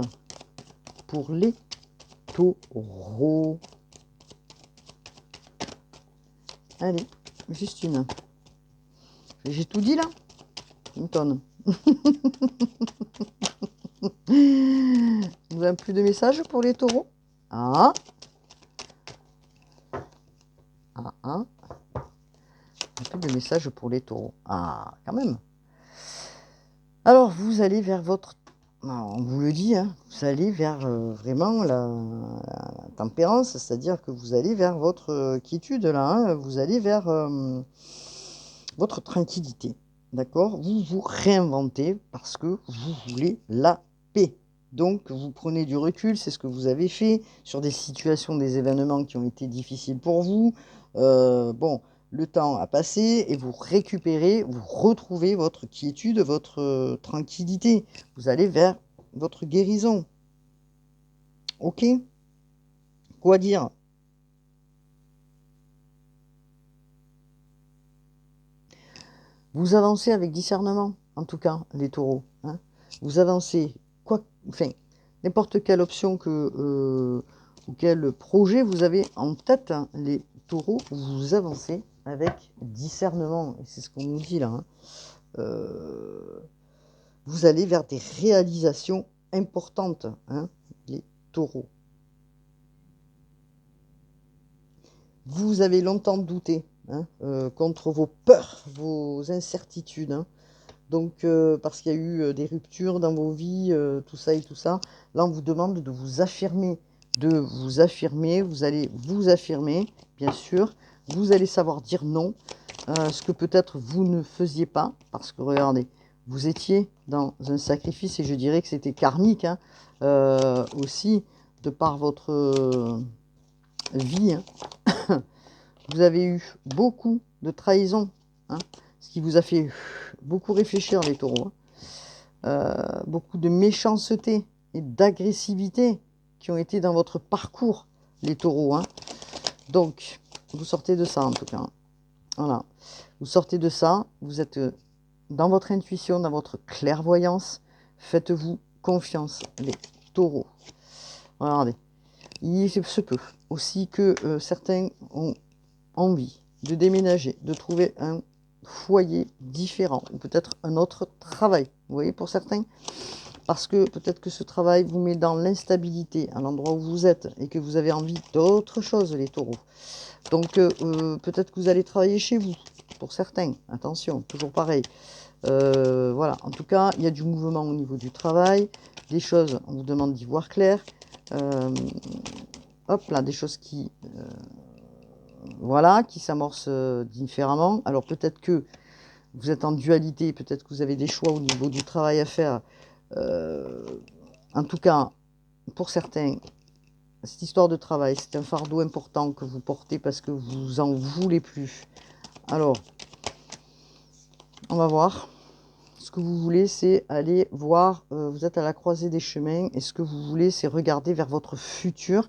[SPEAKER 1] pour les taureaux? Allez, juste une. J'ai tout dit là? Une tonne. Vous n'avez plus de messages pour les taureaux? Ah. Plus de messages pour les taureaux. Ah, quand même. Alors, vous allez vers votre... On vous le dit, hein, vous allez vers vraiment la tempérance, c'est-à-dire que vous allez vers votre quiétude, là, hein, vous allez vers votre tranquillité, d'accord? Vous vous réinventez parce que vous voulez la paix. Donc, vous prenez du recul, c'est ce que vous avez fait sur des situations, des événements qui ont été difficiles pour vous. Bon, le temps a passé et vous récupérez, vous retrouvez votre quiétude, votre tranquillité. Vous allez vers votre guérison. Ok? Quoi dire? Vous avancez avec discernement, en tout cas, les taureaux. Hein. Vous avancez, enfin, n'importe quelle option ou quel projet vous avez en tête, hein, les taureaux, vous avancez avec discernement. Et c'est ce qu'on nous dit là. Hein. Vous allez vers des réalisations importantes, hein, les taureaux. Vous avez longtemps douté, hein, contre vos peurs, vos incertitudes. Hein. Donc, parce qu'il y a eu des ruptures dans vos vies, tout ça et tout ça. Là, on vous demande de vous affirmer. De vous affirmer. Vous allez vous affirmer, bien sûr. Vous allez savoir dire non. Ce que peut-être vous ne faisiez pas. Parce que, regardez, vous étiez dans un sacrifice, et je dirais que c'était karmique, hein, aussi, de par votre vie, hein. Vous avez eu beaucoup de trahison, hein, ce qui vous a fait beaucoup réfléchir, les taureaux, hein. Beaucoup de méchanceté et d'agressivité qui ont été dans votre parcours, les taureaux, hein. Donc, vous sortez de ça, en tout cas, hein. Voilà. Vous sortez de ça, vous êtes dans votre intuition, dans votre clairvoyance. Faites-vous confiance, les taureaux. Regardez. Il se peut aussi que certains ont envie de déménager, de trouver un foyer différent, ou peut-être un autre travail, vous voyez, pour certains, parce que peut-être que ce travail vous met dans l'instabilité à l'endroit où vous êtes, et que vous avez envie d'autre chose, les taureaux. Donc peut-être que vous allez travailler chez vous, pour certains, attention, toujours pareil. Voilà, en tout cas, il y a du mouvement au niveau du travail, des choses, on vous demande d'y voir clair. Hop là, des choses qui... voilà, qui s'amorcent différemment. Alors peut-être que vous êtes en dualité, peut-être que vous avez des choix au niveau du travail à faire. En tout cas, pour certains, cette histoire de travail, c'est un fardeau important que vous portez parce que vous en voulez plus. Alors, on va voir. Ce que vous voulez, c'est aller voir, vous êtes à la croisée des chemins, et ce que vous voulez, c'est regarder vers votre futur.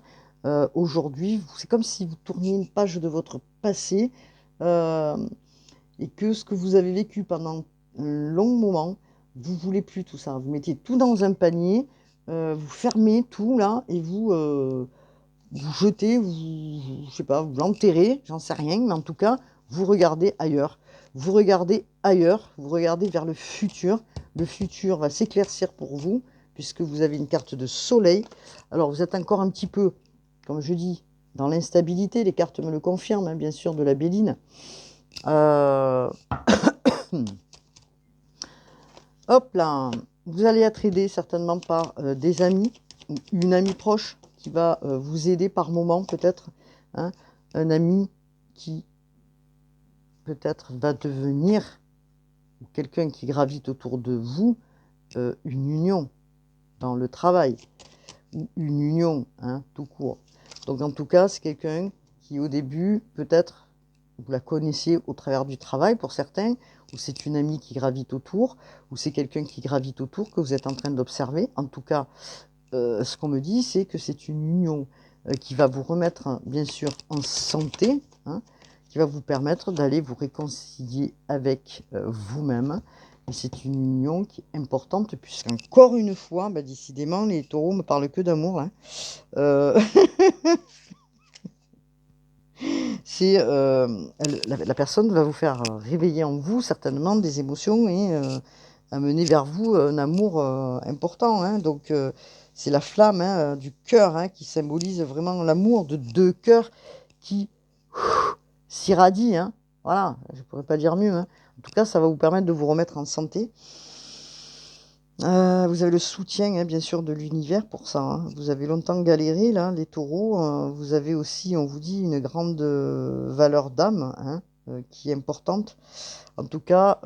[SPEAKER 1] Aujourd'hui, c'est comme si vous tourniez une page de votre passé, et que ce que vous avez vécu pendant un long moment, vous ne voulez plus tout ça. Vous mettez tout dans un panier, vous fermez tout là, et vous jetez, je sais pas, vous l'enterrez, j'en sais rien, mais en tout cas, vous regardez ailleurs. Vous regardez ailleurs, vous regardez vers le futur. Le futur va s'éclaircir pour vous, puisque vous avez une carte de soleil. Alors, vous êtes encore un petit peu, comme je dis, dans l'instabilité. Les cartes me le confirment, hein, bien sûr, de la Béline. Hop là, vous allez être aidé certainement par des amis, ou une amie proche qui va vous aider par moment peut-être, hein, un ami qui peut-être va devenir, ou quelqu'un qui gravite autour de vous, une union dans le travail, ou une union, hein, tout court. Donc en tout cas, c'est quelqu'un qui au début, peut-être, vous la connaissiez au travers du travail pour certains, ou c'est une amie qui gravite autour, ou c'est quelqu'un qui gravite autour que vous êtes en train d'observer. En tout cas, ce qu'on me dit, c'est que c'est une union qui va vous remettre, bien sûr, en santé, hein, qui va vous permettre d'aller vous réconcilier avec vous-même. Et c'est une union qui est importante, puisqu'encore une fois, bah, décidément, les taureaux ne me parlent que d'amour, hein. C'est la personne va vous faire réveiller en vous certainement des émotions, et amener vers vous un amour important, hein. Donc c'est la flamme, hein, du cœur, hein, qui symbolise vraiment l'amour de deux cœurs qui s'irradient, hein. Voilà, je ne pourrais pas dire mieux, hein. En tout cas, ça va vous permettre de vous remettre en santé. Vous avez le soutien, hein, bien sûr, de l'univers pour ça, hein. Vous avez longtemps galéré, là, les taureaux. Vous avez aussi, on vous dit, une grande valeur d'âme, hein, qui est importante. En tout cas,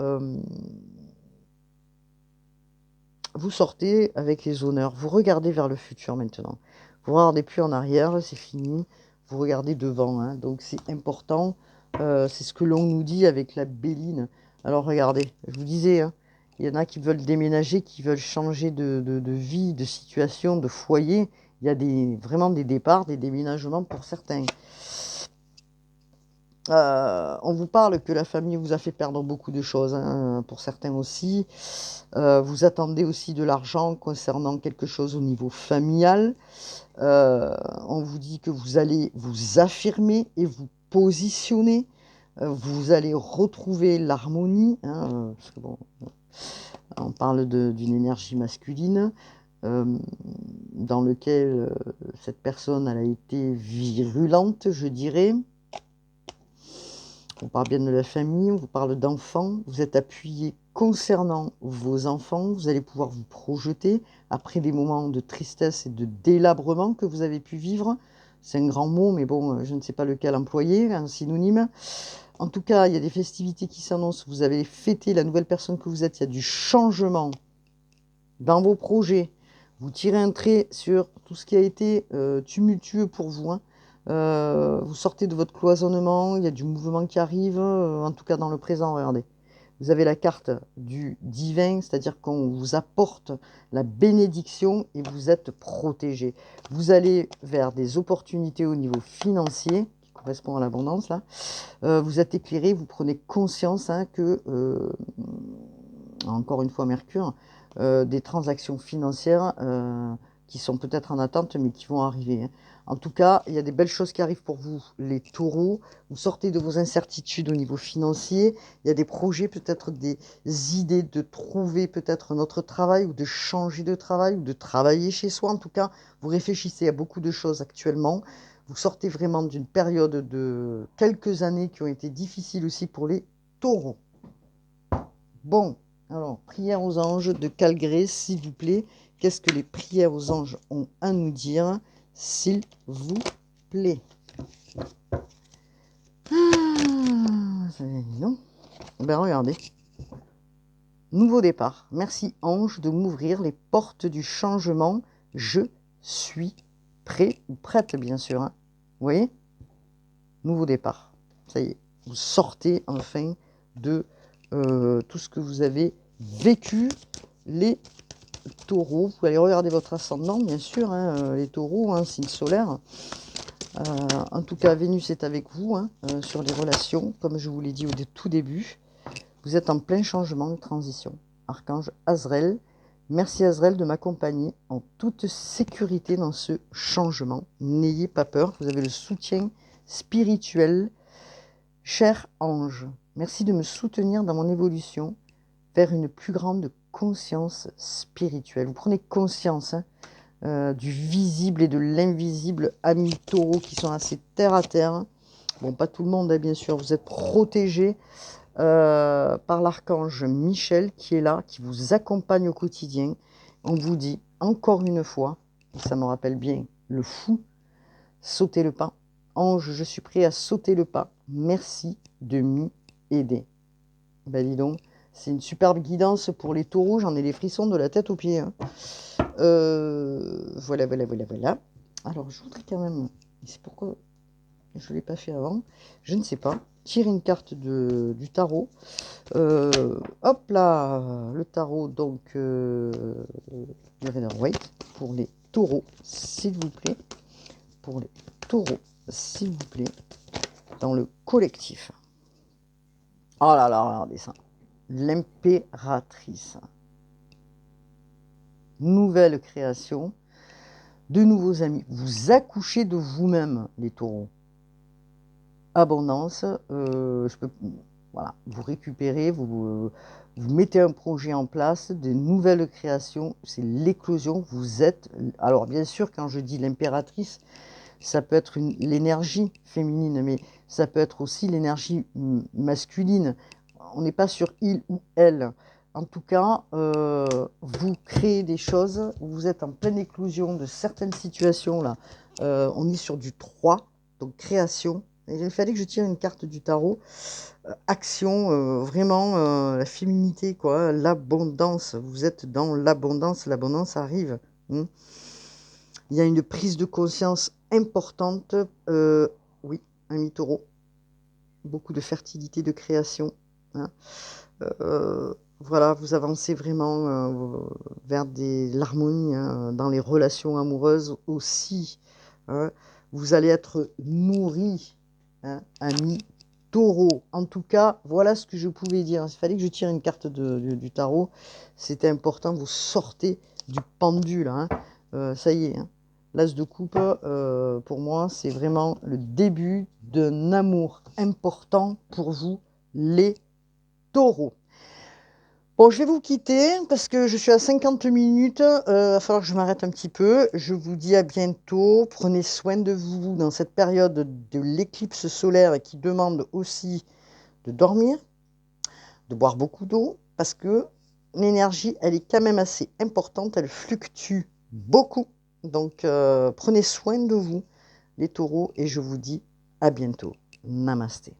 [SPEAKER 1] vous sortez avec les honneurs. Vous regardez vers le futur maintenant. Vous ne regardez plus en arrière, c'est fini. Vous regardez devant, hein. Donc c'est important. C'est ce que l'on nous dit avec la Béline. Alors regardez, je vous disais, hein, il y en a qui veulent déménager, qui veulent changer de vie, de situation, de foyer. Il y a vraiment des départs, des déménagements pour certains. On vous parle que la famille vous a fait perdre beaucoup de choses, hein, pour certains aussi. Vous attendez aussi de l'argent concernant quelque chose au niveau familial. On vous dit que vous allez vous affirmer et vous positionner. Vous allez retrouver l'harmonie, hein, parce que bon, on parle d'une énergie masculine, dans lequel cette personne elle a été virulente, je dirais. On parle bien de la famille, on vous parle d'enfants, vous êtes appuyé concernant vos enfants, vous allez pouvoir vous projeter après des moments de tristesse et de délabrement que vous avez pu vivre. C'est un grand mot, mais bon, je ne sais pas lequel employer, un synonyme. En tout cas, il y a des festivités qui s'annoncent. Vous avez fêté la nouvelle personne que vous êtes. Il y a du changement dans vos projets. Vous tirez un trait sur tout ce qui a été tumultueux pour vous, hein. Vous sortez de votre cloisonnement. Il y a du mouvement qui arrive, en tout cas dans le présent. Regardez. Vous avez la carte du divin, c'est-à-dire qu'on vous apporte la bénédiction et vous êtes protégé. Vous allez vers des opportunités au niveau financier, qui correspond à l'abondance, là. Vous êtes éclairé, vous prenez conscience, hein, que, encore une fois Mercure, des transactions financières qui sont peut-être en attente, mais qui vont arriver, hein. En tout cas, il y a des belles choses qui arrivent pour vous, les taureaux. Vous sortez de vos incertitudes au niveau financier. Il y a des projets, peut-être des idées de trouver peut-être un autre travail ou de changer de travail ou de travailler chez soi. En tout cas, vous réfléchissez à beaucoup de choses actuellement. Vous sortez vraiment d'une période de quelques années qui ont été difficiles aussi pour les taureaux. Bon, alors, prière aux anges de Calgré, s'il vous plaît. Qu'est-ce que les prières aux anges ont à nous dire, s'il vous plaît? Non. Ben regardez. Nouveau départ. Merci ange de m'ouvrir les portes du changement. Je suis prêt ou prête, bien sûr, hein. Vous voyez? Nouveau départ. Ça y est. Vous sortez enfin de tout ce que vous avez vécu, les taureaux. Vous allez regarder votre ascendant, bien sûr, hein, les taureaux, hein, signe solaire. En tout cas, Vénus est avec vous, hein, sur les relations, comme je vous l'ai dit au tout début. Vous êtes en plein changement de transition. Archange Azraël, merci Azraël de m'accompagner en toute sécurité dans ce changement. N'ayez pas peur, vous avez le soutien spirituel. Cher ange, merci de me soutenir dans mon évolution vers une plus grande conscience spirituelle. Vous prenez conscience, hein, du visible et de l'invisible, amis taureaux qui sont assez terre à terre. Bon, pas tout le monde, hein, bien sûr. Vous êtes protégés par l'archange Michel qui est là, qui vous accompagne au quotidien. On vous dit encore une fois, ça me rappelle bien le fou, sautez le pas. Ange, je suis prêt à sauter le pas. Merci de m'y aider. Ben dis donc, c'est une superbe guidance pour les taureaux. J'en ai les frissons de la tête aux pieds, hein. Voilà. Alors, je voudrais quand même... C'est pourquoi je ne l'ai pas fait avant. Je ne sais pas. Tire une carte du tarot. Hop là, le tarot, donc, le Rider-Waite pour les taureaux, s'il vous plaît. Pour les taureaux, s'il vous plaît, dans le collectif. Oh là là, regardez ça. L'impératrice. Nouvelle création, de nouveaux amis. Vous accouchez de vous-même, les taureaux. Abondance, voilà, vous récupérez, vous mettez un projet en place, des nouvelles créations, c'est l'éclosion. Vous êtes, alors bien sûr, quand je dis l'impératrice, ça peut être l'énergie féminine, mais ça peut être aussi l'énergie masculine. On n'est pas sur il ou elle. En tout cas, vous créez des choses, vous êtes en pleine éclosion de certaines situations là. On est sur du 3, donc création. Et il fallait que je tire une carte du tarot. Action, vraiment la féminité, quoi, l'abondance. Vous êtes dans l'abondance, l'abondance arrive. Il y a une prise de conscience importante. Oui, un taureau. Beaucoup de fertilité, de création, hein. Voilà, vous avancez vraiment vers l'harmonie, hein, dans les relations amoureuses aussi, hein. Vous allez être nourri, hein, ami taureau. En tout cas, voilà ce que je pouvais dire. Il fallait que je tire une carte du tarot. C'était important, vous sortez du pendule, hein. Ça y est, hein. L'as de coupe, pour moi, c'est vraiment le début d'un amour important pour vous, les taureaux. Bon, je vais vous quitter parce que je suis à 50 minutes. Il va falloir que je m'arrête un petit peu. Je vous dis à bientôt. Prenez soin de vous dans cette période de l'éclipse solaire qui demande aussi de dormir, de boire beaucoup d'eau, parce que l'énergie, elle est quand même assez importante. Elle fluctue beaucoup. Donc, prenez soin de vous. les taureaux, et je vous dis à bientôt. Namasté.